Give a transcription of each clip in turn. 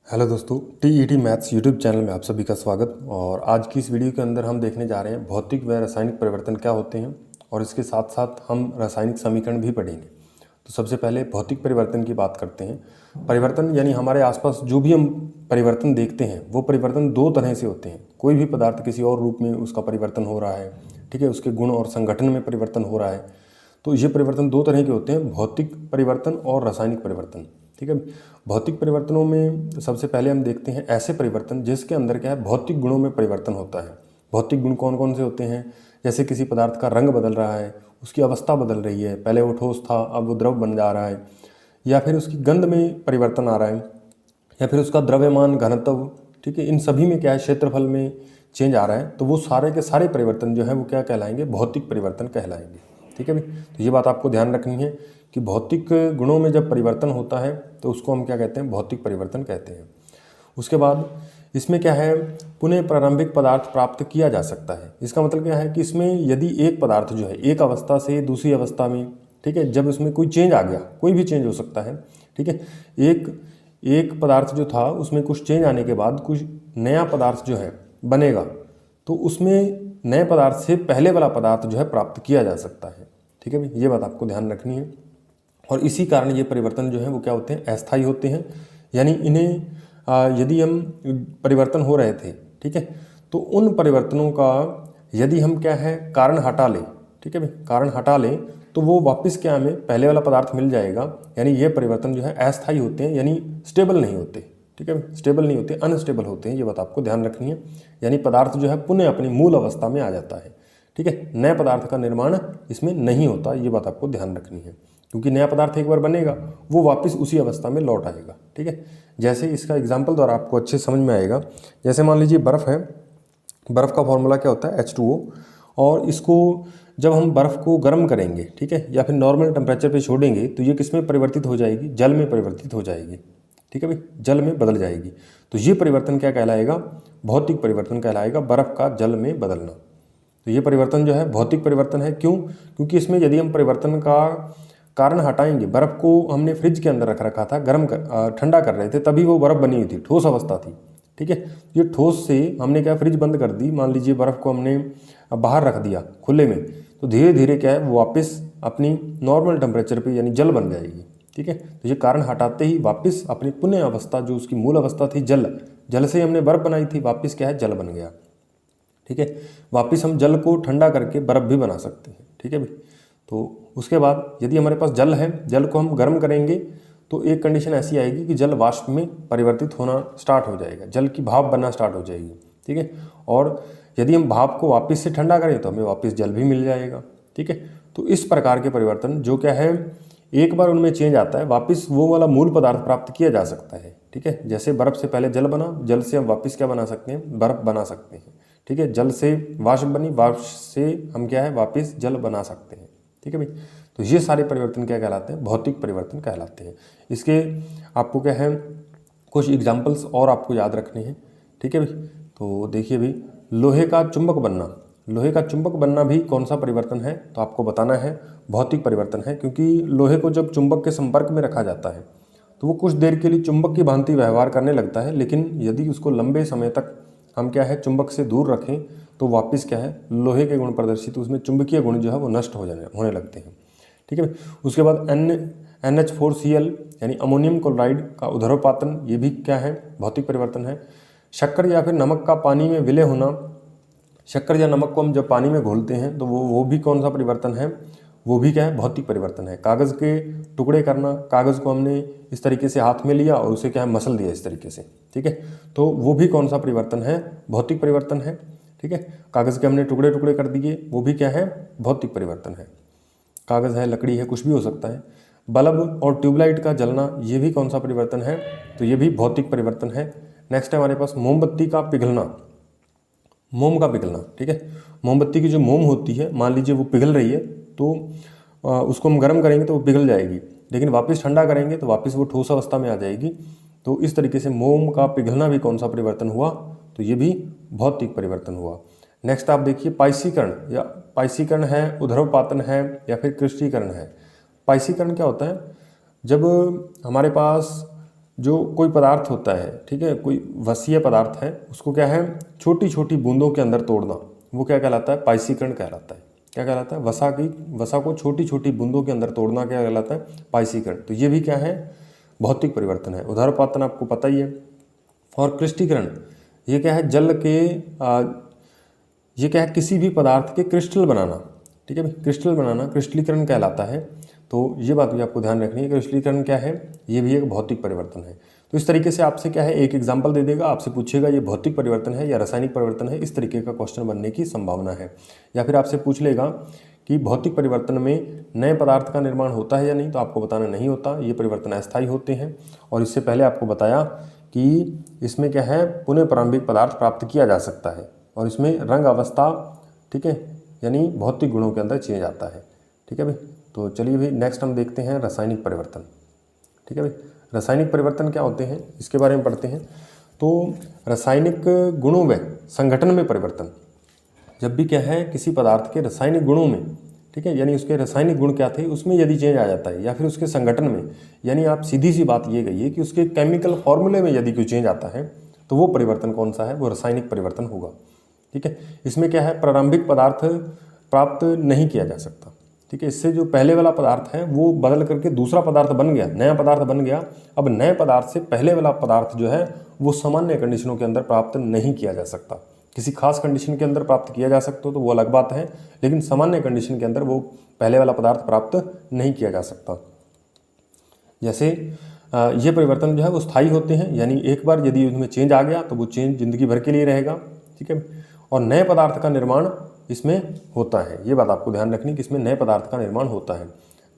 Hello दोस्तों, TET maths YouTube channel में आप सभी का स्वागत। और आज की इस वीडियो के अंदर हम देखने जा रहे हैं भौतिक व रासायनिक परिवर्तन क्या होते हैं और इसके साथ साथ हम रासायनिक समीकरण भी पढ़ेंगे। तो सबसे पहले भौतिक परिवर्तन की बात करते हैं। परिवर्तन यानी हमारे आसपास जो भी हम परिवर्तन देखते हैं वो परिवर्तन दो तरह से होते हैं। कोई भी पदार्थ किसी और रूप में उसका परिवर्तन हो रहा है, ठीक है, उसके गुण और संगठन में परिवर्तन हो रहा है। तो ये परिवर्तन दो तरह के होते हैं, भौतिक परिवर्तन और रासायनिक परिवर्तन, ठीक है। भौतिक परिवर्तनों में सबसे पहले हम देखते हैं ऐसे परिवर्तन जिसके अंदर क्या है, भौतिक गुणों में परिवर्तन होता है। भौतिक गुण कौन कौन से होते हैं? जैसे किसी पदार्थ का रंग बदल रहा है, उसकी अवस्था बदल रही है, पहले वो ठोस था अब वो द्रव बन जा रहा है, या फिर उसकी गंध में परिवर्तन आ रहा है, या फिर उसका द्रव्यमान घनत्व, ठीक है, इन सभी में क्या है, क्षेत्रफल में चेंज आ रहा है। तो वो सारे के सारे परिवर्तन जो है वो क्या कहलाएंगे, भौतिक परिवर्तन कहलाएंगे, ठीक है भाई। तो ये बात आपको ध्यान रखनी है कि भौतिक गुणों में जब परिवर्तन होता है तो उसको हम क्या कहते हैं, भौतिक परिवर्तन कहते हैं। उसके बाद इसमें क्या है, पुनः प्रारंभिक पदार्थ प्राप्त किया जा सकता है। इसका मतलब क्या है कि इसमें यदि एक पदार्थ जो है एक अवस्था से दूसरी अवस्था में, ठीक है, जब उसमें कोई चेंज आ गया, कोई भी चेंज हो सकता है, ठीक है, एक पदार्थ जो था उसमें कुछ चेंज आने के बाद कुछ नया पदार्थ जो है बनेगा, तो उसमें नए पदार्थ से पहले वाला पदार्थ जो है प्राप्त किया जा सकता है, ठीक है भाई। ये बात आपको ध्यान रखनी है। और इसी कारण ये परिवर्तन जो है वो क्या होते हैं, अस्थायी होते हैं। यानी इन्हें यदि हम परिवर्तन हो रहे थे, ठीक है, तो उन परिवर्तनों का यदि हम क्या है कारण हटा लें, ठीक है भाई, कारण हटा लें तो वो वापस क्या हमें पहले वाला पदार्थ मिल जाएगा। यानी ये परिवर्तन जो है अस्थायी होते हैं, यानी स्टेबल नहीं होते, ठीक है, स्टेबल नहीं होते, अनस्टेबल होते हैं। ये बात आपको ध्यान रखनी है। यानी पदार्थ जो है पुनः अपनी मूल अवस्था में आ जाता है, ठीक है, नए पदार्थ का निर्माण इसमें नहीं होता। ये बात आपको ध्यान रखनी है, क्योंकि नया पदार्थ एक बार बनेगा वो वापस उसी अवस्था में लौट आएगा, ठीक है। जैसे इसका एग्जाम्पल द्वारा आपको अच्छे समझ में आएगा। जैसे मान लीजिए बर्फ़ है, बर्फ़ का फॉर्मूला क्या होता है, H2O। और इसको जब हम बर्फ़ को गर्म करेंगे, ठीक है, या फिर नॉर्मल टेम्परेचर पे छोड़ेंगे तो ये किस में परिवर्तित हो जाएगी, जल में परिवर्तित हो जाएगी, ठीक है भाई, जल में बदल जाएगी। तो ये परिवर्तन क्या कहलाएगा, भौतिक परिवर्तन कहलाएगा, बर्फ़ का जल में बदलना। तो ये परिवर्तन जो है भौतिक परिवर्तन है। क्यों? क्योंकि इसमें यदि हम परिवर्तन का कारण हटाएंगे, बर्फ़ को हमने फ्रिज के अंदर रख रखा था, ठंडा कर रहे थे, तभी वो बर्फ़ बनी हुई थी, ठोस अवस्था थी, ठीक है। ये ठोस से हमने क्या, फ्रिज बंद कर दी, मान लीजिए बर्फ़ को हमने बाहर रख दिया खुले में, तो धीरे धीरे क्या है वो वापस अपनी नॉर्मल टेम्परेचर पे यानी जल बन जाएगी, ठीक है। तो ये कारण हटाते ही वापस अपनी पुनः अवस्था, जो उसकी मूल अवस्था थी जल से हमने बर्फ़ बनाई थी, वापस क्या है, जल बन गया, ठीक है। वापस हम जल को ठंडा करके बर्फ़ भी बना सकते हैं, ठीक है भाई। तो उसके बाद यदि हमारे पास जल है, जल को हम गर्म करेंगे तो एक कंडीशन ऐसी आएगी कि जल वाष्प में परिवर्तित होना स्टार्ट हो जाएगा, जल की भाप बनना स्टार्ट हो जाएगी, ठीक है। और यदि हम भाप को वापस से ठंडा करें तो हमें वापस जल भी मिल जाएगा, ठीक है। तो इस प्रकार के परिवर्तन जो क्या है, एक बार उनमें चेंज आता है, वापस वो वाला मूल पदार्थ प्राप्त किया जा सकता है, ठीक है। जैसे बर्फ़ से पहले जल बना, जल से हम वापस क्या बना सकते हैं, बर्फ़ बना सकते हैं, ठीक है। जल से वाष्प बनी, वाष्प से हम क्या है, वापस जल बना सकते हैं, ठीक है भाई। तो ये सारे परिवर्तन क्या कहलाते हैं, भौतिक परिवर्तन कहलाते हैं। इसके आपको क्या है, कुछ एग्जाम्पल्स और आपको याद रखने हैं, ठीक है भाई। तो देखिए भाई, लोहे का चुंबक बनना, लोहे का चुंबक बनना भी कौन सा परिवर्तन है, तो आपको बताना है भौतिक परिवर्तन है। क्योंकि लोहे को जब चुंबक के संपर्क में रखा जाता है तो वो कुछ देर के लिए चुंबक की भांति व्यवहार करने लगता है, लेकिन यदि उसको लंबे समय तक हम क्या है, चुंबक से दूर रखें तो वापस क्या है, लोहे के गुण प्रदर्शित, उसमें चुंबकीय गुण जो है वो नष्ट होने लगते हैं, ठीक है। उसके बाद NH4Cl यानी अमोनियम क्लोराइड का उध्रुवपातन, ये भी क्या है, भौतिक परिवर्तन है। शक्कर या फिर नमक का पानी में विलय होना, शक्कर या नमक को हम जब पानी में घोलते हैं तो वो भी कौन सा परिवर्तन है, वो भी क्या है, भौतिक परिवर्तन है। कागज़ के टुकड़े करना, कागज़ को हमने इस तरीके से हाथ में लिया और उसे क्या है, मसल दिया इस तरीके से, ठीक है, तो वो भी कौन सा परिवर्तन है, भौतिक परिवर्तन है, ठीक है। कागज़ के हमने टुकड़े टुकड़े कर दिए, वो भी क्या है, भौतिक परिवर्तन है। कागज़ है, लकड़ी है, कुछ भी हो सकता है। बल्ब और ट्यूबलाइट का जलना, ये भी कौन सा परिवर्तन है, तो ये भी भौतिक परिवर्तन है। नेक्स्ट है हमारे पास मोमबत्ती का पिघलना, मोम का पिघलना, ठीक है। मोमबत्ती की जो मोम होती है, मान लीजिए वो पिघल रही है तो उसको हम गर्म करेंगे तो वो पिघल जाएगी, लेकिन वापस ठंडा करेंगे तो वापस वो ठोस अवस्था में आ जाएगी। तो इस तरीके से मोम का पिघलना भी कौन सा परिवर्तन हुआ, तो ये भी भौतिक परिवर्तन हुआ। नेक्स्ट आप देखिए पाइसीकरण, या पाइसीकरण है, उध्रुवपातन है, या फिर क्रिस्टलीकरण है। पाइसीकरण क्या होता है, जब हमारे पास जो कोई पदार्थ होता है, ठीक है, कोई वसीय पदार्थ है, उसको क्या है छोटी छोटी बूंदों के अंदर तोड़ना, वो क्या कहलाता है, पाइसीकरण कहलाता है। क्या कहलाता है, वसा को छोटी छोटी बूंदों के अंदर तोड़ना क्या कहलाता है, पाइसीकरण। तो ये भी क्या है, भौतिक परिवर्तन है। उदरपातन आपको पता ही है। और क्रिस्टीकरण, ये क्या है, जल के ये क्या है, किसी भी पदार्थ के क्रिस्टल बनाना, ठीक है भाई, क्रिस्टल बनाना क्रिस्टलीकरण कहलाता है। तो ये बात भी आपको ध्यान रखनी है, क्रिस्टलीकरण क्या है, ये भी एक भौतिक परिवर्तन है। तो इस तरीके से आपसे क्या है, एक एग्जाम्पल दे देगा, आपसे पूछेगा ये भौतिक परिवर्तन है या रासायनिक परिवर्तन है, इस तरीके का क्वेश्चन बनने की संभावना है। या फिर आपसे पूछ लेगा कि भौतिक परिवर्तन में नए पदार्थ का निर्माण होता है या नहीं, तो आपको बताना नहीं होता, ये परिवर्तन अस्थायी होते हैं। और इससे पहले आपको बताया कि इसमें क्या है, पुनः प्रारंभिक पदार्थ प्राप्त किया जा सकता है, और इसमें रंग अवस्था, ठीक है, यानी भौतिक गुणों के अंदर चेंज आता है। ठीक है भाई, तो चलिए भाई नेक्स्ट हम देखते हैं रासायनिक परिवर्तन। ठीक है भाई, रासायनिक परिवर्तन क्या होते हैं इसके बारे में पढ़ते हैं। तो रासायनिक गुणों में संगठन में परिवर्तन, जब भी क्या है किसी पदार्थ के रासायनिक गुणों में, ठीक है, यानी उसके रासायनिक गुण क्या थे उसमें यदि चेंज आ जाता है, या फिर उसके संगठन में, यानी आप सीधी सी बात ये कहिए कि उसके केमिकल फॉर्मूले में यदि कोई चेंज आता है, तो वो परिवर्तन कौन सा है, वो रासायनिक परिवर्तन होगा। ठीक है, इसमें क्या है, प्रारंभिक पदार्थ प्राप्त नहीं किया जा सकता। ठीक है, इससे जो पहले वाला पदार्थ है वो बदल करके दूसरा पदार्थ बन गया, नया पदार्थ बन गया। अब नए पदार्थ से पहले वाला पदार्थ जो है वो सामान्य कंडीशनों के अंदर प्राप्त नहीं किया जा सकता। किसी खास कंडीशन के अंदर प्राप्त किया जा सकता हो तो वो अलग बात है, लेकिन सामान्य कंडीशन के अंदर वो पहले वाला पदार्थ प्राप्त नहीं किया जा सकता। जैसे ये परिवर्तन जो है वो स्थायी होते हैं, यानी एक बार यदि उसमें चेंज आ गया तो वो चेंज जिंदगी भर के लिए रहेगा। ठीक है, और नए पदार्थ का निर्माण इसमें होता है, ये बात आपको ध्यान रखनी कि इसमें नए पदार्थ का निर्माण होता है।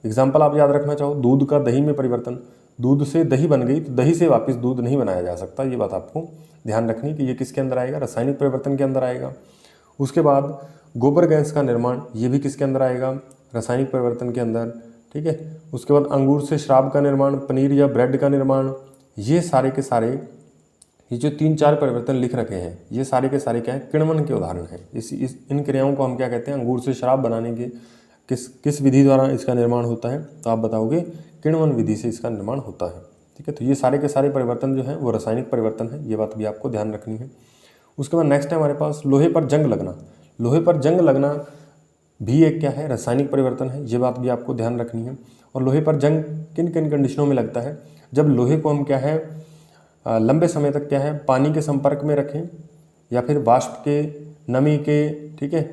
एग्जाम्पल आप याद रखना चाहो, दूध का दही में परिवर्तन, दूध से दही बन गई तो दही से वापस दूध नहीं बनाया जा सकता, ये बात आपको ध्यान रखनी कि ये किसके अंदर आएगा, रासायनिक परिवर्तन के अंदर आएगा। उसके बाद गोबर गैस का निर्माण, ये भी किसके अंदर आएगा, रासायनिक परिवर्तन के अंदर। ठीक है, उसके बाद अंगूर से शराब का निर्माण, पनीर या ब्रेड का निर्माण, ये सारे के सारे, ये जो 3-4 परिवर्तन लिख रखे हैं ये सारे के सारे क्या है, किण्वन के उदाहरण हैं। इन क्रियाओं को हम क्या कहते हैं, अंगूर से शराब बनाने के किस विधि द्वारा इसका निर्माण होता है, तो आप बताओगे किण्वन विधि से इसका निर्माण होता है। ठीक है, तो ये सारे के सारे परिवर्तन जो है वो रासायनिक परिवर्तन है, ये बात भी आपको ध्यान रखनी है। उसके बाद नेक्स्ट है हमारे पास लोहे पर जंग लगना। लोहे पर जंग लगना भी एक क्या है, रासायनिक परिवर्तन है, ये बात भी आपको ध्यान रखनी है। और लोहे पर जंग किन किन कंडीशनों में लगता है, जब लोहे को हम क्या है लंबे समय तक क्या है पानी के संपर्क में रखें, या फिर वाष्प के, नमी के, ठीक है,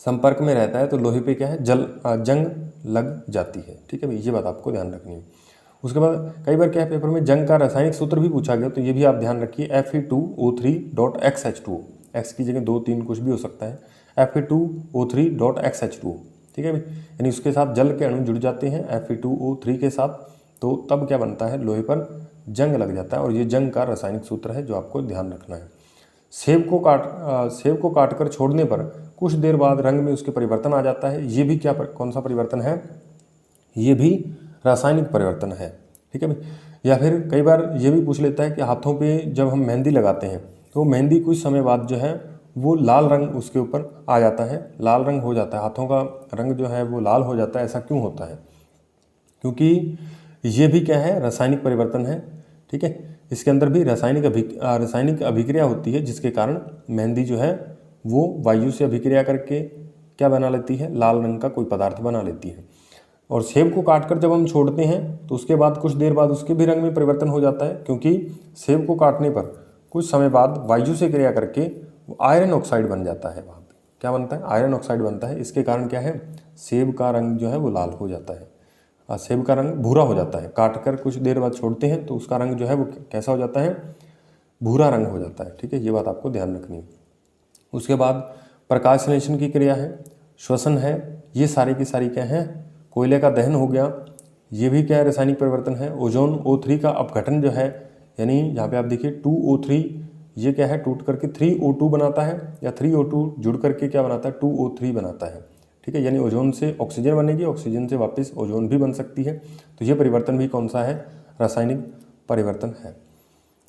संपर्क में रहता है तो लोहे पे क्या है जंग लग जाती है। ठीक है भाई, ये बात आपको ध्यान रखनी है। उसके बाद कई बार क्या है पेपर में जंग का रासायनिक सूत्र भी पूछा गया, तो ये भी आप ध्यान रखिए, Fe2O3.XH2O, एक्स की जगह 2-3 कुछ भी हो सकता है, Fe2O3.XH2O। ठीक है भाई, यानी उसके साथ जल के अणु जुड़ जाते हैं Fe2O3 के साथ, तो तब क्या बनता है, लोहे पर जंग लग जाता है, और ये जंग का रासायनिक सूत्र है जो आपको ध्यान रखना है। सेब को काटकर छोड़ने पर कुछ देर बाद रंग में उसके परिवर्तन आ जाता है, ये भी क्या कौन सा परिवर्तन है, ये भी रासायनिक परिवर्तन है। ठीक है भाई, या फिर कई बार ये भी पूछ लेता है कि हाथों पे जब हम मेहंदी लगाते हैं तो मेहंदी कुछ समय बाद जो है वो लाल रंग उसके ऊपर आ जाता है, लाल रंग हो जाता है, हाथों का रंग जो है वो लाल हो जाता है, ऐसा क्यों होता है, क्योंकि ये भी क्या है, रासायनिक परिवर्तन है। ठीक है, इसके अंदर भी रासायनिक अभिक्रिया होती है, जिसके कारण मेहंदी जो है वो वायु से अभिक्रिया करके क्या बना लेती है, लाल रंग का कोई पदार्थ बना लेती है। और सेब को काटकर जब हम छोड़ते हैं तो उसके बाद कुछ देर बाद उसके भी रंग में परिवर्तन हो जाता है, क्योंकि सेब को काटने पर कुछ समय बाद वायु से क्रिया करके वो आयरन ऑक्साइड बन जाता है, वहाँ पर क्या बनता है, आयरन ऑक्साइड बनता है। इसके कारण क्या है, सेब का रंग जो है वो लाल हो जाता है, सेब का रंग भूरा हो जाता है। काट कर कुछ देर बाद छोड़ते हैं तो उसका रंग जो है वो कैसा हो जाता है, भूरा रंग हो जाता है। ठीक है, ये बात आपको ध्यान रखनी है। उसके बाद प्रकाश संश्लेषण की क्रिया है, श्वसन है, ये सारी की सारी क्या है, कोयले का दहन हो गया, ये भी क्या है, रासायनिक परिवर्तन है। ओजोन O3 का अपघटन जो है, यानी यहाँ पे आप देखिए 2O3, ये क्या है, टूट करके 3O2 बनाता है, या 3O2 जुड़ करके क्या बनाता है, 2O3 बनाता है। ठीक है, यानी ओजोन से ऑक्सीजन बनेगी, ऑक्सीजन से वापस ओजोन भी बन सकती है, तो ये परिवर्तन भी कौन सा है, रासायनिक परिवर्तन है।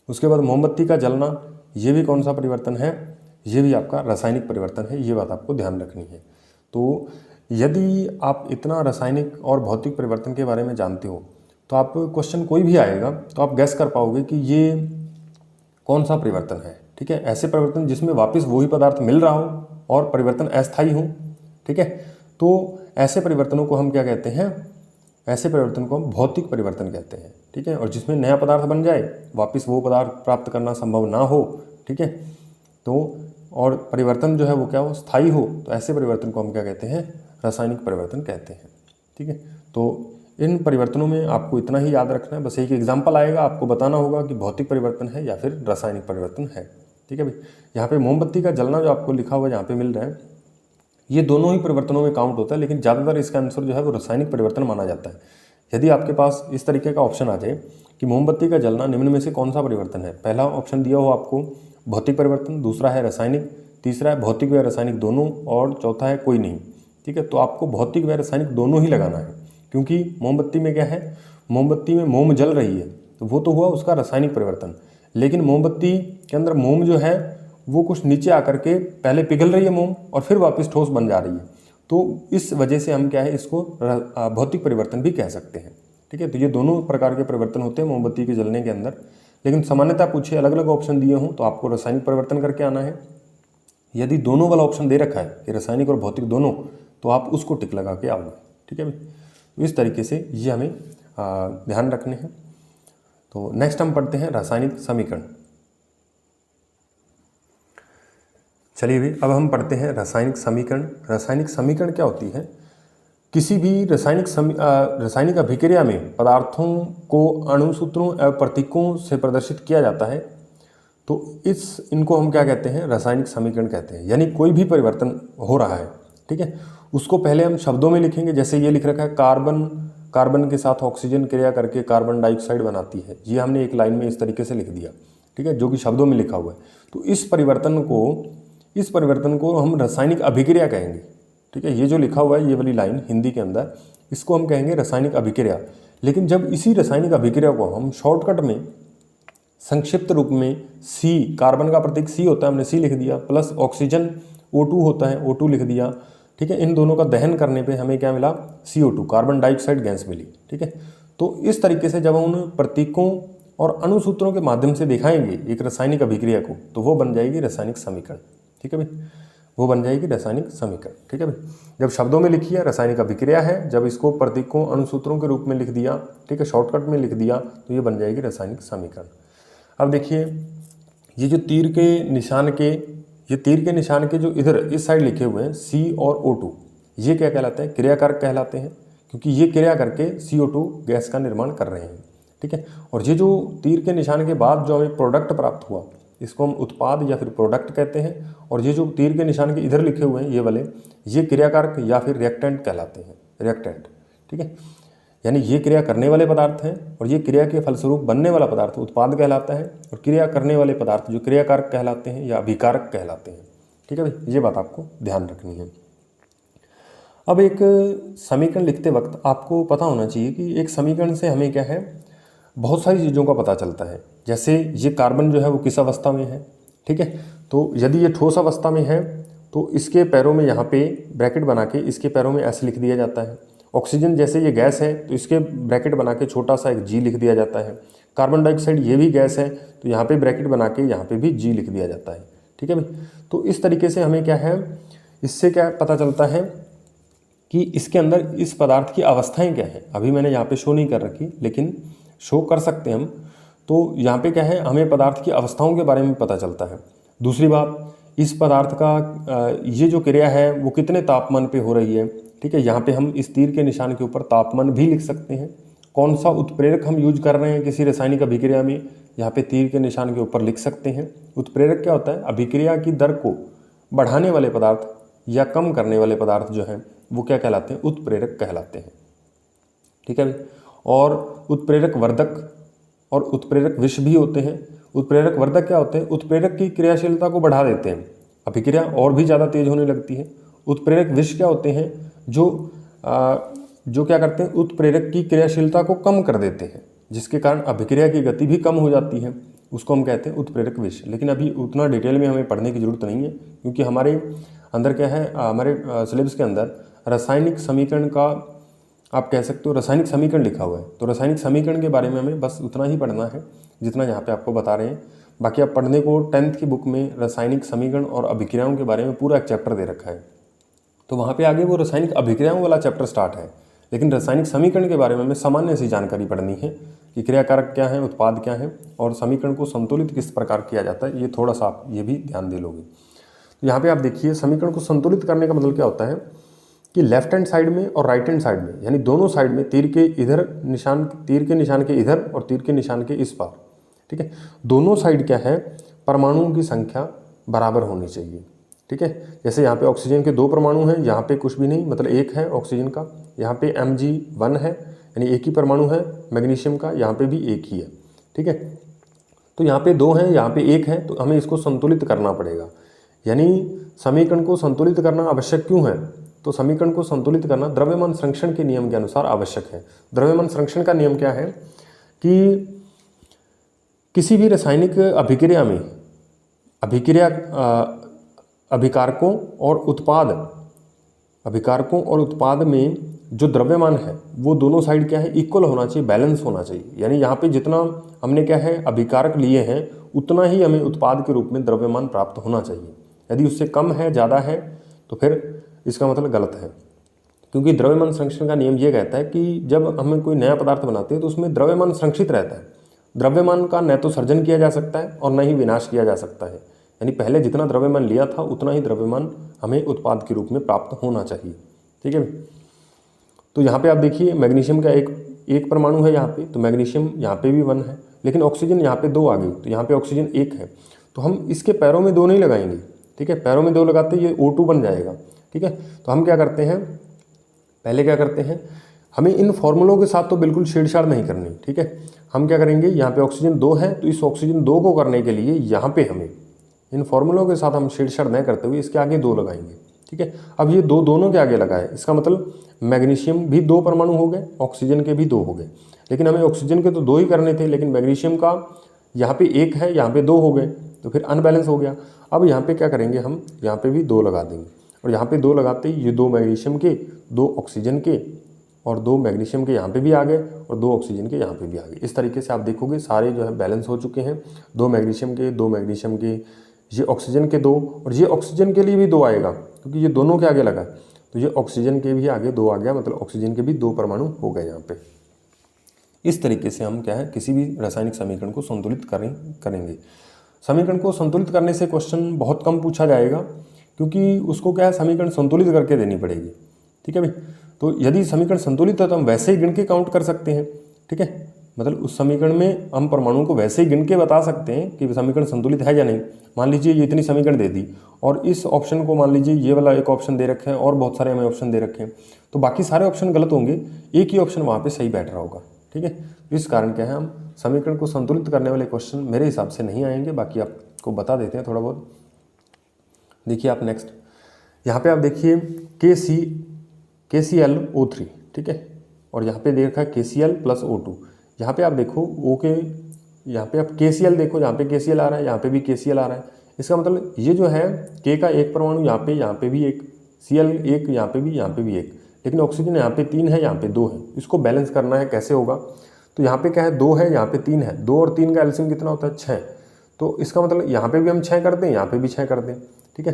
उसके बाद मोमबत्ती का जलना, ये भी कौन सा परिवर्तन है, ये भी आपका रासायनिक परिवर्तन है, ये बात आपको ध्यान रखनी है। तो यदि आप इतना रासायनिक और भौतिक परिवर्तन के बारे में जानते हो तो आप क्वेश्चन कोई भी आएगा तो आप गैस कर पाओगे कि ये कौन सा परिवर्तन है। ठीक है, ऐसे परिवर्तन जिसमें वापस वही पदार्थ मिल रहा हो और परिवर्तन अस्थायी हो। ठीक है, तो ऐसे परिवर्तनों को हम क्या कहते हैं, ऐसे परिवर्तन को हम भौतिक परिवर्तन कहते हैं। ठीक है, और जिसमें नया पदार्थ बन जाए, वापस वो पदार्थ प्राप्त करना संभव ना हो। ठीक है, तो और परिवर्तन जो है वो क्या हो, स्थायी हो, तो ऐसे परिवर्तन को हम क्या कहते हैं, रासायनिक परिवर्तन कहते हैं। ठीक है, तो इन परिवर्तनों में आपको इतना ही याद रखना है, बस एक एग्जाम्पल आएगा, आपको बताना होगा कि भौतिक परिवर्तन है या फिर रासायनिक परिवर्तन है। ठीक है भाई, यहाँ पे मोमबत्ती का जलना जो आपको लिखा हुआ यहाँ पे मिल रहा है, ये दोनों ही परिवर्तनों में काउंट होता है, लेकिन ज़्यादातर इसका आंसर जो है वो रासायनिक परिवर्तन माना जाता है। यदि आपके पास इस तरीके का ऑप्शन आ जाए कि मोमबत्ती का जलना निम्न में से कौन सा परिवर्तन है, पहला ऑप्शन दिया हो आपको भौतिक परिवर्तन, दूसरा है रासायनिक, तीसरा है भौतिक व रासायनिक दोनों, और चौथा है कोई नहीं। ठीक है, तो आपको भौतिक व रासायनिक दोनों ही लगाना है, क्योंकि मोमबत्ती में क्या है, मोमबत्ती में मोम जल रही है तो वो तो हुआ उसका रासायनिक परिवर्तन, लेकिन मोमबत्ती के अंदर मोम जो है वो कुछ नीचे आकर के पहले पिघल रही है मोम और फिर वापस ठोस बन जा रही है, तो इस वजह से हम क्या है इसको भौतिक परिवर्तन भी कह सकते हैं। ठीक है, तो ये दोनों प्रकार के परिवर्तन होते हैं मोमबत्ती के जलने के अंदर, लेकिन सामान्यतः पूछे अलग अलग ऑप्शन दिए हों तो आपको रासायनिक परिवर्तन करके आना है। यदि दोनों वाला ऑप्शन दे रखा है कि रासायनिक और भौतिक दोनों, तो आप उसको टिक लगा के आओगे। ठीक है भाई, तो इस तरीके से ये हमें ध्यान रखने हैं। तो नेक्स्ट हम पढ़ते हैं रासायनिक समीकरण। चलिए भाई, अब हम पढ़ते हैं रासायनिक समीकरण। रासायनिक समीकरण क्या होती है, किसी भी रासायनिक अभिक्रिया में पदार्थों को अणुसूत्रों एवं प्रतीकों से प्रदर्शित किया जाता है, तो इनको हम क्या कहते हैं, रासायनिक समीकरण कहते हैं। यानी कोई भी परिवर्तन हो रहा है, ठीक है, उसको पहले हम शब्दों में लिखेंगे, जैसे ये लिख रखा है कार्बन के साथ ऑक्सीजन क्रिया करके कार्बन डाइऑक्साइड बनाती है, ये हमने एक लाइन में इस तरीके से लिख दिया। ठीक है, जो कि शब्दों में लिखा हुआ है। तो इस परिवर्तन को हम रासायनिक अभिक्रिया कहेंगे। ठीक है, ये जो लिखा हुआ है ये वाली लाइन हिंदी के अंदर, इसको हम कहेंगे रासायनिक अभिक्रिया। लेकिन जब इसी रासायनिक अभिक्रिया को हम शॉर्टकट में संक्षिप्त रूप में सी, कार्बन का प्रतीक सी होता है, हमने सी लिख दिया, प्लस ऑक्सीजन O2 होता है, O2 लिख दिया। ठीक है, इन दोनों का दहन करने पे हमें क्या मिला, CO2, कार्बन डाइऑक्साइड गैस मिली। ठीक है, तो इस तरीके से जब हम उन प्रतीकों और अणुसूत्रों के माध्यम से दिखाएंगे एक रासायनिक अभिक्रिया को, तो वो बन जाएगी रासायनिक समीकरण। ठीक है भाई, वो बन जाएगी रासायनिक समीकरण। ठीक है भाई, जब शब्दों में लिखी है रासायनिक अभिक्रिया है, जब इसको प्रतीकों अणुसूत्रों के रूप में लिख दिया, ठीक है, शॉर्टकट में लिख दिया, तो ये बन जाएगी रासायनिक समीकरण। अब देखिए, ये जो तीर के निशान के जो इधर इस साइड लिखे हुए हैं C और O2, ये क्या कहलाते हैं, क्रियाकारक कहलाते हैं, क्योंकि ये क्रिया करके CO2 गैस का निर्माण कर रहे हैं। ठीक है, और ये जो तीर के निशान के बाद जो हमें प्रोडक्ट प्राप्त हुआ, इसको हम उत्पाद या फिर प्रोडक्ट कहते हैं। और ये जो तीर के निशान के इधर लिखे हुए हैं ये वाले, ये क्रियाकारक या फिर रिएक्टेंट कहलाते हैं, रिएक्टेंट। ठीक है, यानी ये क्रिया करने वाले पदार्थ हैं और ये क्रिया के फलस्वरूप बनने वाला पदार्थ उत्पाद कहलाता है, और क्रिया करने वाले पदार्थ जो क्रियाकारक कहलाते हैं या अभिकारक कहलाते हैं। ठीक है भाई, ये बात आपको ध्यान रखनी है। अब एक समीकरण लिखते वक्त आपको पता होना चाहिए कि एक समीकरण से हमें क्या है, बहुत सारी चीज़ों का पता चलता है। जैसे ये कार्बन जो है वो किस अवस्था में है। ठीक है, तो यदि ये ठोस अवस्था में है तो इसके पैरों में यहाँ पे ब्रैकेट बना के इसके पैरों में S लिख दिया जाता है। ऑक्सीजन जैसे ये गैस है तो इसके ब्रैकेट बना के छोटा सा एक G लिख दिया जाता है। कार्बन डाइऑक्साइड ये भी गैस है तो यहाँ पे ब्रैकेट बना के यहाँ पे भी G लिख दिया जाता है। ठीक है भाई, तो इस तरीके से हमें क्या है, इससे क्या पता चलता है कि इसके अंदर इस पदार्थ की अवस्थाएं क्या है। अभी मैंने यहाँ पे शो नहीं कर रखी, लेकिन शो कर सकते हैं हम। तो यहाँ पे क्या है, हमें पदार्थ की अवस्थाओं के बारे में पता चलता है। दूसरी बात, इस पदार्थ का ये जो क्रिया है वो कितने तापमान पे हो रही है। ठीक है, यहाँ पे हम इस तीर के निशान के ऊपर तापमान भी लिख सकते हैं। कौन सा उत्प्रेरक हम यूज कर रहे हैं किसी रासायनिक अभिक्रिया में, यहाँ पे तीर के निशान के ऊपर लिख सकते हैं। उत्प्रेरक क्या होता है, अभिक्रिया की दर को बढ़ाने वाले पदार्थ या कम करने वाले पदार्थ जो हैं वो क्या कहलाते हैं, उत्प्रेरक कहलाते हैं। ठीक है, और उत्प्रेरक वर्धक और उत्प्रेरक विष भी होते हैं। उत्प्रेरक वर्धक क्या होते हैं, उत्प्रेरक की क्रियाशीलता को बढ़ा देते हैं, अभिक्रिया और भी ज़्यादा तेज होने लगती है। उत्प्रेरक विष क्या होते हैं, जो क्या करते हैं, उत्प्रेरक की क्रियाशीलता को कम कर देते हैं, जिसके कारण अभिक्रिया की गति भी कम हो जाती है, उसको हम कहते हैं उत्प्रेरक विष। लेकिन अभी उतना डिटेल में हमें पढ़ने की जरूरत नहीं है, क्योंकि हमारे अंदर क्या है, हमारे सिलेबस के अंदर रासायनिक समीकरण का आप कह सकते हो रासायनिक समीकरण लिखा हुआ है, तो रासायनिक समीकरण के बारे में हमें बस उतना ही पढ़ना है जितना यहाँ पे आपको बता रहे हैं। बाकी आप पढ़ने को 10th की बुक में रासायनिक समीकरण और अभिक्रियाओं के बारे में पूरा एक चैप्टर दे रखा है, तो वहाँ पे आगे वो रासायनिक अभिक्रियाओं वाला चैप्टर स्टार्ट है। लेकिन रासायनिक समीकरण के बारे में हमें सामान्य सी जानकारी पढ़नी है कि क्रियाकारक क्या है, उत्पाद क्या है और समीकरण को संतुलित किस प्रकार किया जाता है, ये थोड़ा सा आप ये भी ध्यान दे लोगे। तो यहाँ पे आप देखिए समीकरण को संतुलित करने का मतलब क्या होता है कि लेफ्ट हैंड साइड में और राइट हैंड साइड में, यानी दोनों साइड में तीर के निशान के इधर और तीर के निशान के इस पार, ठीक है, दोनों साइड क्या है, परमाणुओं की संख्या बराबर होनी चाहिए। ठीक है, जैसे यहाँ पे ऑक्सीजन के 2 परमाणु हैं, यहाँ पे कुछ भी नहीं, मतलब 1 है ऑक्सीजन का, यहाँ पे Mg1 है यानी एक ही परमाणु है, मैग्नीशियम का यहाँ पे भी एक ही है। ठीक है, तो यहाँ पे 2 हैं, यहाँ पे 1 है, तो हमें इसको संतुलित करना पड़ेगा। यानी समीकरण को संतुलित करना आवश्यक क्यों है, तो समीकरण को संतुलित करना द्रव्यमान संरक्षण के नियम के अनुसार आवश्यक है। द्रव्यमान संरक्षण का नियम क्या है कि किसी भी रासायनिक अभिक्रिया में अभिकारकों और उत्पाद में जो द्रव्यमान है वो दोनों साइड क्या है, इक्वल होना चाहिए, बैलेंस होना चाहिए। यानी यहाँ पे जितना हमने क्या है अभिकारक लिए हैं उतना ही हमें उत्पाद के रूप में द्रव्यमान प्राप्त होना चाहिए। यदि उससे कम है, ज़्यादा है, तो फिर इसका मतलब गलत है, क्योंकि द्रव्यमान संरक्षण का नियम ये कहता है कि जब हमें कोई नया पदार्थ बनाते हैं तो उसमें द्रव्यमान संरक्षित रहता है। द्रव्यमान का न तो सर्जन किया जा सकता है और न ही विनाश किया जा सकता है। यानी पहले जितना द्रव्यमान लिया था उतना ही द्रव्यमान हमें उत्पाद के रूप में प्राप्त होना चाहिए। ठीक है, तो यहाँ पे आप देखिए मैग्नीशियम का एक परमाणु है यहाँ पे, तो मैग्नीशियम यहाँ पे भी 1 है, लेकिन ऑक्सीजन यहाँ पे 2 आ गई, तो यहाँ पे ऑक्सीजन 1 है, तो हम इसके पैरों में 2 नहीं लगाएंगे। ठीक है, पैरों में 2 लगाते ये O2 बन जाएगा। ठीक है, तो हम क्या करते हैं, पहले क्या करते हैं, हमें इन फॉर्मूलों के साथ तो बिल्कुल छेड़छाड़ नहीं करनी। ठीक है, हम क्या करेंगे, यहाँ पे ऑक्सीजन 2 है, तो इस ऑक्सीजन 2 को करने के लिए यहाँ पे हमें इन फॉर्मूलों के साथ हम छेड़छाड़ नहीं करते हुए इसके आगे 2 लगाएंगे। ठीक है, अब ये 2 दोनों के आगे लगाए, इसका मतलब मैग्नीशियम भी 2 परमाणु हो गए, ऑक्सीजन के भी 2 हो गए, लेकिन हमें ऑक्सीजन के तो 2 ही करने थे, लेकिन मैग्नीशियम का यहाँ पे 1 है, यहाँ पे 2 हो गए, तो फिर अनबैलेंस हो गया। अब यहाँ पे क्या करेंगे, हम यहाँ पे भी 2 लगा देंगे, और यहाँ पे 2 लगाते ही ये 2 मैग्नीशियम के, 2 ऑक्सीजन के और 2 मैग्नीशियम के यहाँ पे भी आ गए और 2 ऑक्सीजन के यहाँ पे भी आ गए। इस तरीके से आप देखोगे सारे जो है बैलेंस हो चुके हैं। 2 मैग्नीशियम के, 2 मैग्नीशियम के, ये ऑक्सीजन के 2 और ये ऑक्सीजन के लिए भी 2 आएगा क्योंकि ये दोनों के आगे लगा, तो ये ऑक्सीजन के भी आगे 2 आ गया, मतलब ऑक्सीजन के भी 2 परमाणु हो गए यहाँ पे। इस तरीके से हम क्या है किसी भी रासायनिक समीकरण को संतुलित करेंगे। समीकरण को संतुलित करने से क्वेश्चन बहुत कम पूछा जाएगा, क्योंकि उसको क्या है समीकरण संतुलित करके देनी पड़ेगी। ठीक है भाई, तो यदि समीकरण संतुलित है तो हम वैसे ही गिन के काउंट कर सकते हैं। ठीक है, मतलब उस समीकरण में हम परमाणुओं को वैसे ही गिन के बता सकते हैं कि समीकरण संतुलित है या नहीं। मान लीजिए ये इतनी समीकरण दे दी और इस ऑप्शन को मान लीजिए ये वाला एक ऑप्शन दे रखे हैं और बहुत सारे हमें ऑप्शन दे रखे हैं, तो बाकी सारे ऑप्शन गलत होंगे, एक ही ऑप्शन वहाँ पे सही बैठ रहा होगा। ठीक है, इस कारण क्या है हम समीकरण को संतुलित करने वाले क्वेश्चन मेरे हिसाब से नहीं आएंगे, बाकी आपको बता देते हैं थोड़ा बहुत। देखिए आप नेक्स्ट यहाँ पे आप देखिए KClO3, ठीक है, और यहाँ पे दे रखा है KCl + O2। यहाँ पे आप देखो O के, यहाँ पे आप KCl देखो, यहाँ पे KCl आ रहा है, यहाँ पे भी KCl आ रहा है। इसका मतलब ये जो है K का एक परमाणु यहाँ पे भी एक, Cl एक, यहाँ पे भी एक, लेकिन ऑक्सीजन यहाँ पे 3 है, यहाँ पे 2 है। इसको बैलेंस करना है, कैसे होगा, तो यहाँ पे क्या है 2 है, यहाँ पे 3 है, 2 और 3 का एलसीएम कितना होता है 6, तो इसका मतलब यहाँ पे भी हम 6 कर दें, यहाँ पे भी 6 कर दें। ठीक है,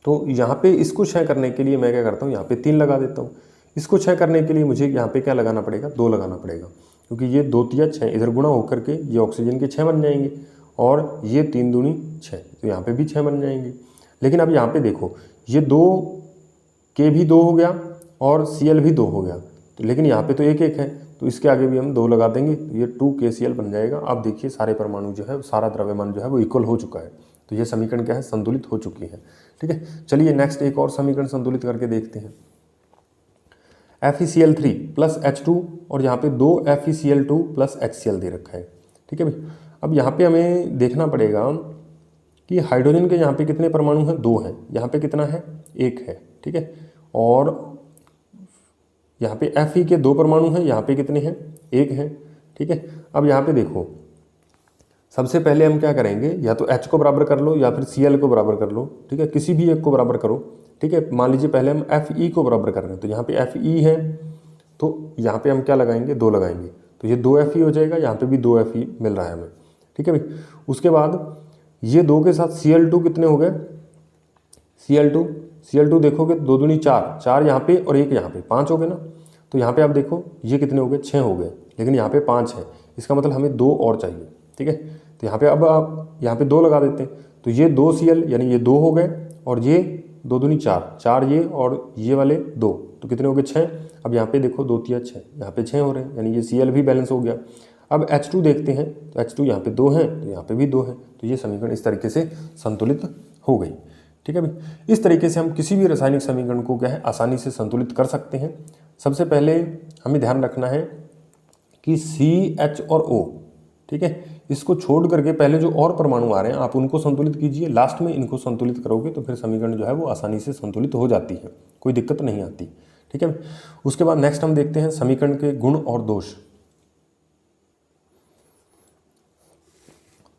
तो यहाँ पे इसको 6 करने के लिए मैं क्या करता हूँ, यहाँ पे 3 लगा देता हूँ। इसको 6 करने के लिए मुझे यहाँ पे क्या लगाना पड़ेगा, 2 लगाना पड़ेगा, क्योंकि ये 2 तिया 6 इधर गुणा होकर के ये ऑक्सीजन के 6 बन जाएंगे और ये 3 दूनी 6, तो यहाँ पे भी 6 बन जाएंगे। लेकिन अब यहाँ पे देखो ये 2 K भी 2 हो गया और Cl भी 2 हो गया, तो लेकिन यहाँ पे तो 1 है, तो इसके आगे भी हम 2 लगा देंगे, तो ये 2 KCl बन जाएगा। अब देखिए सारे परमाणु जो है, सारा द्रव्यमान जो है वो इक्वल हो चुका है, तो ये समीकरण क्या है संतुलित हो चुकी है। ठीक है, चलिए नेक्स्ट एक और समीकरण संतुलित करके देखते हैं। FeCl3 + H2 और यहाँ पे 2 FeCl2 + HCl दे रखा है। ठीक है भाई, अब यहाँ पे हमें देखना पड़ेगा कि हाइड्रोजन के यहाँ पे कितने परमाणु हैं, 2 हैं, यहाँ पे कितना है 1 है। ठीक है, और यहाँ पे Fe के 2 परमाणु हैं, यहाँ पे कितने हैं 1 है। ठीक है, अब यहाँ पे देखो सबसे पहले हम क्या करेंगे, या तो H को बराबर कर लो या फिर Cl को बराबर कर लो। ठीक है, किसी भी एक को बराबर करो। ठीक है, मान लीजिए पहले हम Fe को बराबर कर रहे हैं, तो यहाँ पे Fe है तो यहाँ पे हम क्या लगाएंगे, 2 लगाएंगे, तो ये 2Fe हो जाएगा, यहाँ पे भी 2Fe मिल रहा है हमें, ठीक है भाई। उसके बाद ये 2 के साथ Cl2 कितने हो गए, Cl2 देखोगे 2 दूनी 4, 4 यहाँ पे और 1 यहाँ पे, 5 हो गए ना। तो यहाँ पे आप देखो ये कितने हो गए, 6 हो गए, लेकिन यहाँ पे 5 है, इसका मतलब हमें 2 और चाहिए, ठीक है। तो यहाँ पे अब आप यहाँ पे 2 लगा देते हैं, तो ये 2Cl यानी ये 2 हो गए, और ये 2 दूनी 4, 4 ये और ये वाले 2, तो कितने हो गए, 6। अब यहाँ पे देखो 2 3 6, यहाँ पे 6 हो रहे हैं, यानी ये Cl भी बैलेंस हो गया। अब H2 देखते हैं, तो H2 यहाँ पे 2 है, तो यहाँ पे भी 2 है, तो ये समीकरण इस तरीके से संतुलित हो गई, ठीक है भाई। इस तरीके से हम किसी भी रासायनिक समीकरण को क्या है आसानी से संतुलित कर सकते हैं। सबसे पहले हमें ध्यान रखना है कि CH और O, ठीक है, इसको छोड़ करके पहले जो और परमाणु आ रहे हैं आप उनको संतुलित कीजिए, लास्ट में इनको संतुलित करोगे तो फिर समीकरण जो है वो आसानी से संतुलित हो जाती है, कोई दिक्कत नहीं आती, ठीक है। उसके बाद नेक्स्ट हम देखते हैं समीकरण के गुण और दोष।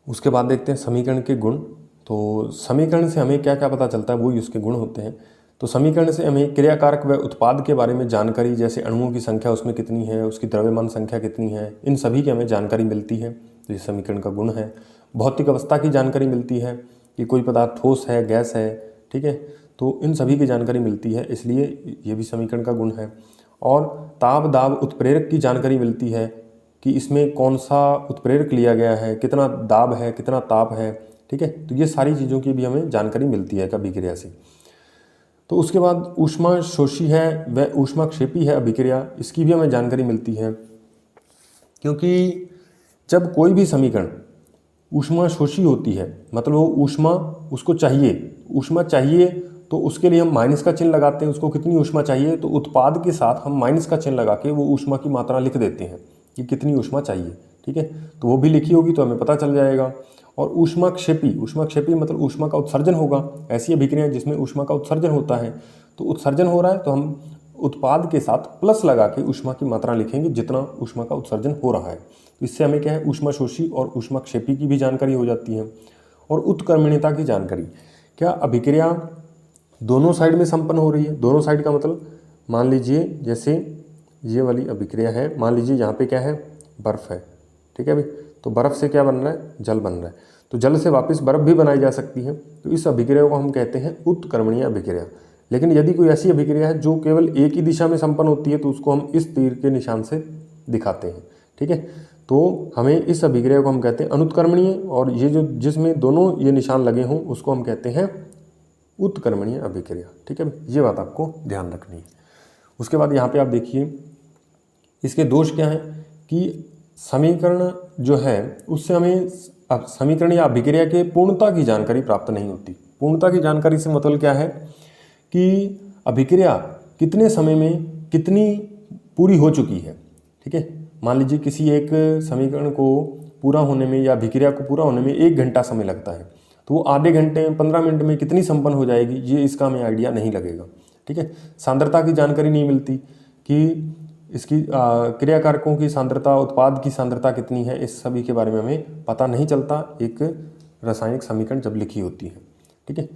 उसके बाद देखते हैं समीकरण के गुण। तो समीकरण से हमें क्या क्या पता चलता है, वही उसके गुण होते हैं। तो समीकरण से हमें क्रियाकारक व उत्पाद के बारे में जानकारी, जैसे अणुओं की संख्या उसमें कितनी है, उसकी द्रव्यमान संख्या कितनी है, इन सभी की हमें जानकारी मिलती है, तो ये समीकरण का गुण है। भौतिक अवस्था की जानकारी मिलती है कि कोई पदार्थ ठोस है, गैस है, ठीक है, तो इन सभी की जानकारी मिलती है, इसलिए ये भी समीकरण का गुण है। और ताप दाब उत्प्रेरक की जानकारी मिलती है कि इसमें कौन सा उत्प्रेरक लिया गया है, कितना दाब है, कितना ताप है, ठीक है, तो ये सारी चीज़ों की भी हमें जानकारी मिलती है अभिक्रिया से। तो उसके बाद ऊष्मा शोषी है व ऊष्मा क्षेपी है अभिक्रिया, इसकी भी हमें जानकारी मिलती है, क्योंकि जब कोई भी समीकरण ऊष्मा शोषी होती है, मतलब वो ऊष्मा उसको चाहिए, ऊष्मा चाहिए तो उसके लिए हम माइनस का चिन्ह लगाते हैं, उसको कितनी ऊष्मा चाहिए, तो उत्पाद के साथ हम माइनस का चिन्ह लगा के वो ऊष्मा की मात्रा लिख देते हैं कि कितनी ऊष्मा चाहिए, ठीक है, तो वो भी लिखी होगी तो हमें पता चल जाएगा। और ऊष्मा क्षेपी मतलब ऊष्मा का उत्सर्जन होगा, ऐसी अभिक्रिया जिसमें ऊष्मा का उत्सर्जन होता है, तो उत्सर्जन हो रहा है तो हम उत्पाद के साथ प्लस लगा के ऊष्मा की मात्रा लिखेंगे जितना ऊष्मा का उत्सर्जन हो रहा है। इससे हमें क्या है, ऊष्मा शोषी और ऊष्मा क्षेपी की भी जानकारी हो जाती है। और उत्क्रमणीयता की जानकारी, क्या अभिक्रिया दोनों साइड में संपन्न हो रही है, दोनों साइड का मतलब मान लीजिए जैसे ये वाली अभिक्रिया है, मान लीजिए यहाँ पे क्या है, बर्फ़ है, ठीक है भाई, तो बर्फ़ से क्या बन रहा है, जल बन रहा है, तो जल से वापस बर्फ़ भी बनाई जा सकती है, तो इस अभिक्रिया को हम कहते हैं उत्क्रमणीय अभिक्रिया। लेकिन यदि कोई ऐसी अभिक्रिया है जो केवल एक ही दिशा में संपन्न होती है तो उसको हम इस तीर के निशान से दिखाते हैं, ठीक है, तो हमें इस अभिक्रिया को हम कहते हैं अनुत्क्रमणीय, और ये जो जिसमें दोनों ये निशान लगे हों उसको हम कहते हैं उत्क्रमणीय अभिक्रिया, ठीक है, ये बात आपको ध्यान रखनी है। उसके बाद यहाँ पे आप देखिए इसके दोष क्या हैं कि समीकरण जो है उससे हमें समीकरण या अभिक्रिया के पूर्णता की जानकारी प्राप्त नहीं होती। पूर्णता की जानकारी से मतलब क्या है कि अभिक्रिया कितने समय में कितनी पूरी हो चुकी है, ठीक है, मान लीजिए किसी एक समीकरण को पूरा होने में या अभिक्रिया को पूरा होने में 1 घंटा समय लगता है, तो वो आधे घंटे 15 मिनट में कितनी संपन्न हो जाएगी, ये इसका हमें आइडिया नहीं लगेगा, ठीक है। सांद्रता की जानकारी नहीं मिलती कि इसकी क्रियाकारकों की सांद्रता, उत्पाद की सांद्रता कितनी है, इस सभी के बारे में हमें पता नहीं चलता एक रासायनिक समीकरण जब लिखी होती है, ठीक है।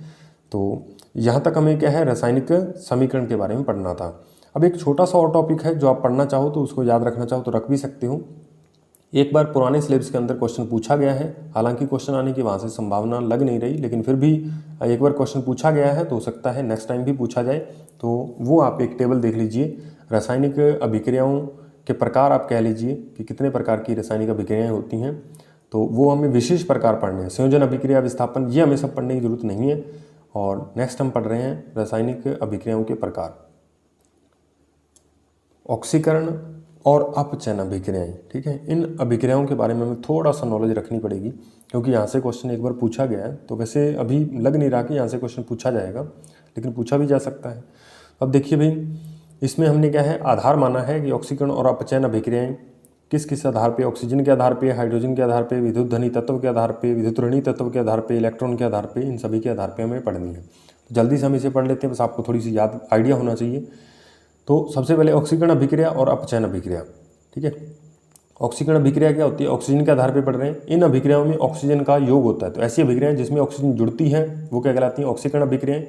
तो यहाँ तक हमें क्या है, रासायनिक समीकरण के बारे में पढ़ना था। अब एक छोटा सा और टॉपिक है जो आप पढ़ना चाहो तो उसको याद रखना चाहो तो रख भी सकते हो। एक बार पुराने सिलेबस के अंदर क्वेश्चन पूछा गया है, हालांकि क्वेश्चन आने की वहाँ से संभावना लग नहीं रही, लेकिन फिर भी एक बार क्वेश्चन पूछा गया है तो हो सकता है नेक्स्ट टाइम भी पूछा जाए। तो वो आप एक टेबल देख लीजिए, रासायनिक अभिक्रियाओं के प्रकार आप कह लीजिए कि कितने प्रकार की रासायनिक अभिक्रियाएँ होती हैं, तो वो हमें विशेष प्रकार पढ़ने हैं। संयोजन अभिक्रिया, विस्थापन, ये हमें सब पढ़ने की जरूरत नहीं है। और नेक्स्ट हम पढ़ रहे हैं रासायनिक अभिक्रियाओं के प्रकार, ऑक्सीकरण और अपचयन अभिक्रियाएं, ठीक है। इन अभिक्रियाओं के बारे में हमें थोड़ा सा नॉलेज रखनी पड़ेगी, क्योंकि यहाँ से क्वेश्चन एक बार पूछा गया है, तो वैसे अभी लग नहीं रहा कि यहाँ से क्वेश्चन पूछा जाएगा, लेकिन पूछा भी जा सकता है। अब देखिए भाई, इसमें हमने क्या है, आधार माना है कि ऑक्सीकरण और अपचयन अभिक्रियाएं किस किस आधार पे, ऑक्सीजन के आधार पे, हाइड्रोजन के आधार पे, विद्युत धनी तत्व के आधार पे, विद्युत ऋणी तत्व के आधार पे, इलेक्ट्रॉन के आधार पे, इन सभी के आधार पे हमें पढ़नी है। तो जल्दी से हम इसे पढ़ लेते हैं, बस आपको थोड़ी सी याद आइडिया होना चाहिए। तो सबसे पहले ऑक्सीकरण अभिक्रिया और अपचयन अभिक्रिया, ठीक है। ऑक्सीकरण अभिक्रिया क्या होती है, ऑक्सीजन के आधार पर पढ़ रहे हैं। इन अभिक्रियाओं में ऑक्सीजन का योग होता है, तो ऐसी अभिक्रियाएं जिसमें ऑक्सीजन जुड़ती है वो क्या कहलाती हैं, ऑक्सीकरण अभिक्रियाएं।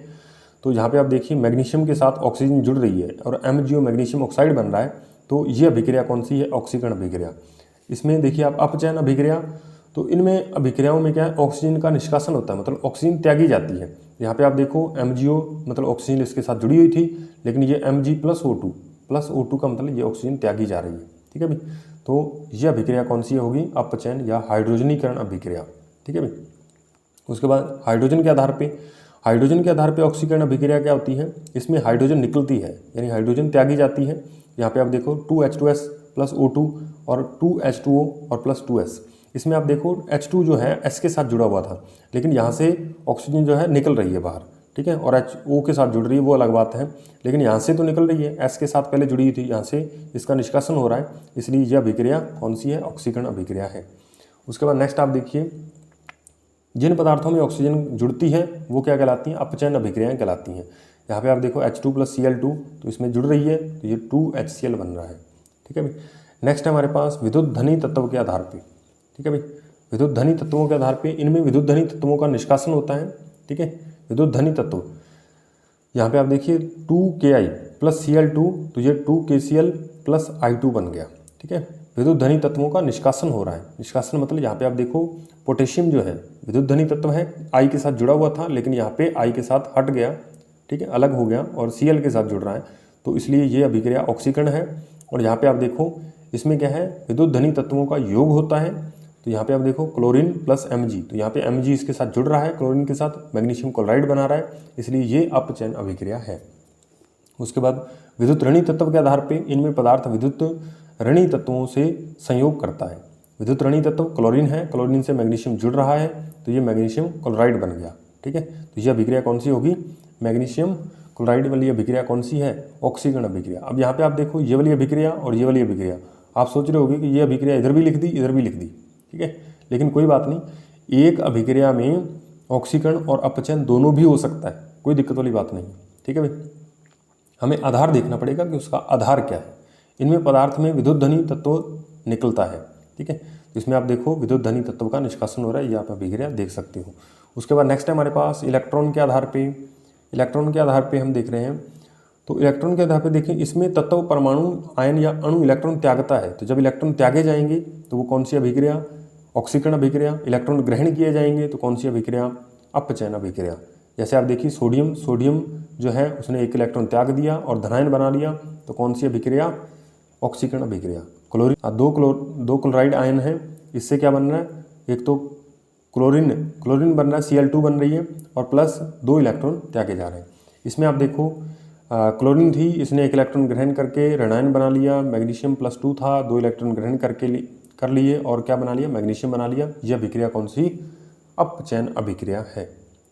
तो यहाँ पे आप देखिए मैग्नीशियम के साथ ऑक्सीजन जुड़ रही है और MgO मैग्नीशियम ऑक्साइड बन रहा है, तो ये अभिक्रिया कौन सी है, ऑक्सीकरण अभिक्रिया। इसमें देखिए आप अपचयन अभिक्रिया, तो इनमें अभिक्रियाओं में क्या है, ऑक्सीजन का निष्कासन होता है, मतलब ऑक्सीजन त्यागी जाती है। यहाँ पे आप देखो MgO मतलब ऑक्सीजन इसके साथ जुड़ी हुई थी, लेकिन ये Mg+O2 का मतलब ये ऑक्सीजन त्यागी जा रही है, ठीक है भाई। तो यह अभिक्रिया कौन सी होगी, अपचयन या हाइड्रोजनीकरण अभिक्रिया, ठीक है भाई। उसके बाद हाइड्रोजन के आधार पे ऑक्सीकरण अभिक्रिया क्या होती है, इसमें हाइड्रोजन निकलती है, यानी हाइड्रोजन त्यागी जाती है। यहाँ पे आप देखो 2H2S + O2 और 2H2O और +2S। इसमें आप देखो H2 जो है S के साथ जुड़ा हुआ था, लेकिन यहाँ से ऑक्सीजन जो है निकल रही है बाहर, ठीक है, और HO के साथ जुड़ रही है वो अलग बात है, लेकिन यहाँ से तो निकल रही है, S के साथ पहले जुड़ी हुई थी, यहाँ से इसका निष्कासन हो रहा है, इसलिए यह अभिक्रिया कौन सी है, ऑक्सीकरण अभिक्रिया है। उसके बाद नेक्स्ट आप देखिए, जिन पदार्थों में ऑक्सीजन जुड़ती है वो क्या कहलाती हैं, अपचयन अभिक्रियाएं कहलाती हैं। यहाँ पे आप देखो H2 + Cl2, तो इसमें जुड़ रही है, तो ये 2HCl बन रहा है, ठीक है भाई। नेक्स्ट हमारे पास विद्युत धनी तत्व के आधार पे, ठीक है भाई, विद्युत धनी तत्वों के आधार पे इनमें विद्युत धनी तत्वों का निष्कासन होता है, ठीक है। विद्युत धनी तत्व यहाँ पे आप देखिए 2Ki + Cl2, तो ये 2KCl + I2 बन गया, ठीक है। विद्युत धनी तत्वों का निष्कासन हो रहा है, निष्कासन मतलब यहाँ पे आप देखो पोटेशियम जो है विद्युत धनी तत्व है, I के साथ जुड़ा हुआ था, लेकिन यहाँ पे I के साथ हट गया, ठीक है, अलग हो गया और Cl के साथ जुड़ रहा है, तो इसलिए ये अभिक्रिया ऑक्सीकरण है। और यहाँ पे आप देखो इसमें क्या है, विद्युत धनी तत्वों का योग होता है, तो यहाँ पे आप देखो क्लोरीन + Mg, तो यहाँ पे Mg इसके साथ जुड़ रहा है, क्लोरीन के साथ मैग्नीशियम क्लोराइड बना रहा है, इसलिए ये अपचयन अभिक्रिया है। उसके बाद विद्युत ऋणी तत्व के आधार पे इनमें पदार्थ विद्युत ऋणी तत्वों से संयोग करता है। विद्युत ऋणी तत्व क्लोरीन है, क्लोरीन से मैग्नीशियम जुड़ रहा है, तो ये मैग्नीशियम क्लोराइड बन गया, ठीक है। तो यह अभिक्रिया कौन सी होगी, मैग्नीशियम क्लोराइड वाली अभिक्रिया कौन सी है, ऑक्सीकरण अभिक्रिया। अब यहाँ पे आप देखो ये वाली अभिक्रिया और ये वाली अभिक्रिया, आप सोच रहे होगे कि ये अभिक्रिया इधर भी लिख दी, इधर भी लिख दी, ठीक है, लेकिन कोई बात नहीं, एक अभिक्रिया में ऑक्सीकरण और अपचयन दोनों भी हो सकता है, कोई दिक्कत वाली बात नहीं, ठीक है भाई। हमें आधार देखना पड़ेगा कि उसका आधार क्या है। इनमें पदार्थ में विद्युत धनी तत्व निकलता है, ठीक है, तो इसमें आप देखो विद्युत धनी तत्व का निष्कासन हो रहा है, ये आप अभिक्रिया देख सकते हो। उसके बाद नेक्स्ट है हमारे पास इलेक्ट्रॉन के आधार पे हम देख रहे हैं, तो इलेक्ट्रॉन के आधार पे देखें, इसमें तत्व परमाणु आयन या अणु इलेक्ट्रॉन त्यागता है, तो जब इलेक्ट्रॉन त्यागे जाएंगे तो वो कौन सी अभिक्रिया, ऑक्सीकरण अभिक्रिया। इलेक्ट्रॉन ग्रहण किए जाएंगे तो कौन सी अभिक्रिया, अपचयन अभिक्रिया। जैसे आप देखिए सोडियम जो है उसने एक इलेक्ट्रॉन त्याग दिया और धनायन बना लिया, तो कौन सी अभिक्रिया, ऑक्सीकरण अभिक्रिया। क्लोरीन दो क्लोराइड आयन है, इससे क्या बन रहा है, एक तो क्लोरीन बन रहा है, Cl2 बन रही है और +2 इलेक्ट्रॉन त्यागे जा रहे हैं। इसमें आप देखो क्लोरीन थी, इसने एक इलेक्ट्रॉन ग्रहण करके ऋणायन बना लिया, मैग्नीशियम +2 था, 2 इलेक्ट्रॉन ग्रहण कर लिए और क्या बना लिया, मैग्नीशियम बना लिया। यह अभिक्रिया कौन सी, अपचयन अभिक्रिया है,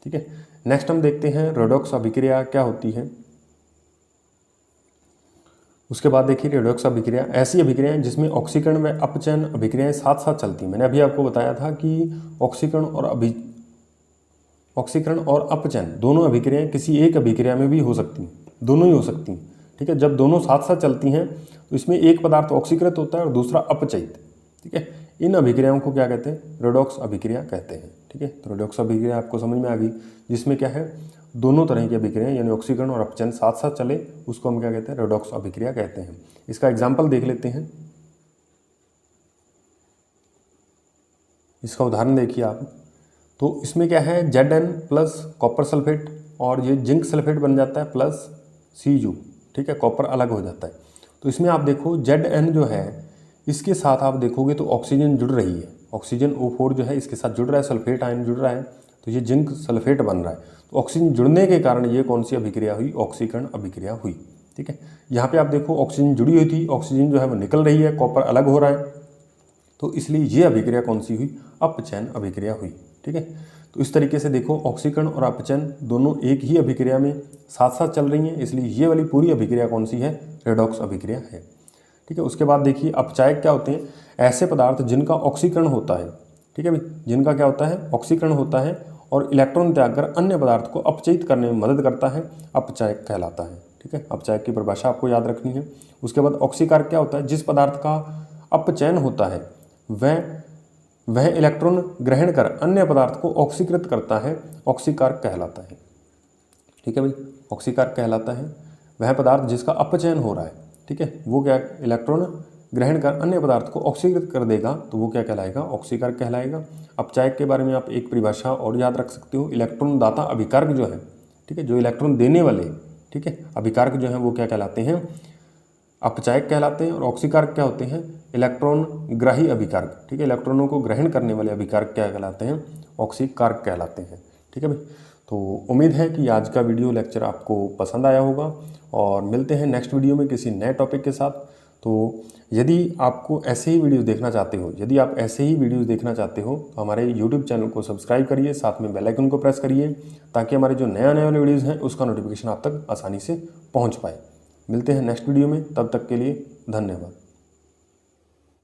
ठीक है। नेक्स्ट हम देखते हैं रेडॉक्स अभिक्रिया क्या होती है। उसके बाद देखिए रेडॉक्स अभिक्रिया ऐसी अभिक्रियाएं जिसमें ऑक्सीकरण व अपचयन अभिक्रियाएं साथ साथ चलती हैं। मैंने अभी आपको बताया था कि ऑक्सीकरण और अपचयन दोनों अभिक्रियाएं किसी एक अभिक्रिया में भी हो सकती हैं, दोनों ही हो सकती हैं, ठीक है। जब दोनों साथ साथ चलती हैं तो इसमें एक पदार्थ ऑक्सीकृत होता है और दूसरा अपचयित, ठीक है। इन अभिक्रियाओं को क्या कहते हैं, रेडॉक्स अभिक्रिया कहते हैं, ठीक है। तो रेडॉक्स अभिक्रिया आपको समझ में आ गई, जिसमें क्या है, दोनों तरह की अभिक्रियाएं यानी ऑक्सीकरण और अपचयन साथ साथ चले, उसको हम क्या कहते हैं, रेडॉक्स अभिक्रिया कहते हैं। इसका एग्जाम्पल देख लेते हैं। इसका उदाहरण देखिए आप, तो इसमें क्या है, Zn प्लस कॉपर सल्फेट और ये जिंक सल्फेट बन जाता है प्लस Cu, ठीक है, कॉपर अलग हो जाता है। तो इसमें आप देखो Zn जो है इसके साथ आप देखोगे तो ऑक्सीजन जुड़ रही है, ऑक्सीजन O4 जो है इसके साथ जुड़ रहा है, सल्फेट आयन जुड़ रहा है, तो ये जिंक सल्फेट बन रहा है। तो ऑक्सीजन जुड़ने के कारण ये कौन सी अभिक्रिया हुई, ऑक्सीकरण अभिक्रिया हुई, ठीक है। यहाँ पे आप देखो ऑक्सीजन जुड़ी हुई थी, ऑक्सीजन जो है वो निकल रही है, कॉपर अलग हो रहा है, तो इसलिए ये अभिक्रिया कौन सी हुई, अपचयन अभिक्रिया हुई, ठीक है। तो इस तरीके से देखो ऑक्सीकरण और अपचयन दोनों एक ही अभिक्रिया में साथ साथ चल रही हैं, इसलिए ये वाली पूरी अभिक्रिया कौन सी है, रेडॉक्स अभिक्रिया है, ठीक है। उसके बाद देखिए अपचायक क्या होते हैं, ऐसे पदार्थ जिनका ऑक्सीकरण होता है, ठीक है भाई, जिनका क्या होता है, ऑक्सीकरण होता है और इलेक्ट्रॉन त्याग कर अन्य पदार्थ को अपचयित करने में मदद करता है, अपचायक कहलाता है, ठीक है। अपचायक की परिभाषा आपको याद रखनी है। उसके बाद ऑक्सीकारक क्या होता है, जिस पदार्थ का अपचयन होता है वह इलेक्ट्रॉन ग्रहण कर अन्य पदार्थ को ऑक्सीकृत करता है, ऑक्सीकारक कहलाता है, ठीक है भाई। ऑक्सीकारक कहलाता है वह पदार्थ जिसका अपचयन हो रहा है, ठीक है, वो क्या इलेक्ट्रॉन ग्रहण कर अन्य पदार्थ को ऑक्सीकृत कर देगा तो वो क्या कहलाएगा, ऑक्सीकारक कहलाएगा। अपचायक के बारे में आप एक परिभाषा और याद रख सकते हो, इलेक्ट्रॉन दाता अभिकारक जो है, ठीक है, जो इलेक्ट्रॉन देने वाले, ठीक है, अभिकारक जो है वो क्या कहलाते हैं, अपचायक कहलाते हैं। और ऑक्सीकारक क्या होते हैं, इलेक्ट्रॉन ग्राही अभिकारक, ठीक है, इलेक्ट्रॉनों को ग्रहण करने वाले अभिकारक क्या कहलाते हैं, ऑक्सीकारक कहलाते हैं। ठीक है भाई, तो उम्मीद है कि आज का वीडियो लेक्चर आपको पसंद आया होगा और मिलते हैं नेक्स्ट वीडियो में किसी नए टॉपिक के साथ। तो यदि आपको ऐसे ही वीडियो देखना चाहते हो, यदि आप ऐसे ही वीडियोस देखना चाहते हो तो हमारे यूट्यूब चैनल को सब्सक्राइब करिए, साथ में बेल आइकन को प्रेस करिए ताकि हमारे जो नया वाले वीडियोज़ हैं उसका नोटिफिकेशन आप तक आसानी से पहुंच पाए। मिलते हैं नेक्स्ट वीडियो में, तब तक के लिए धन्यवाद।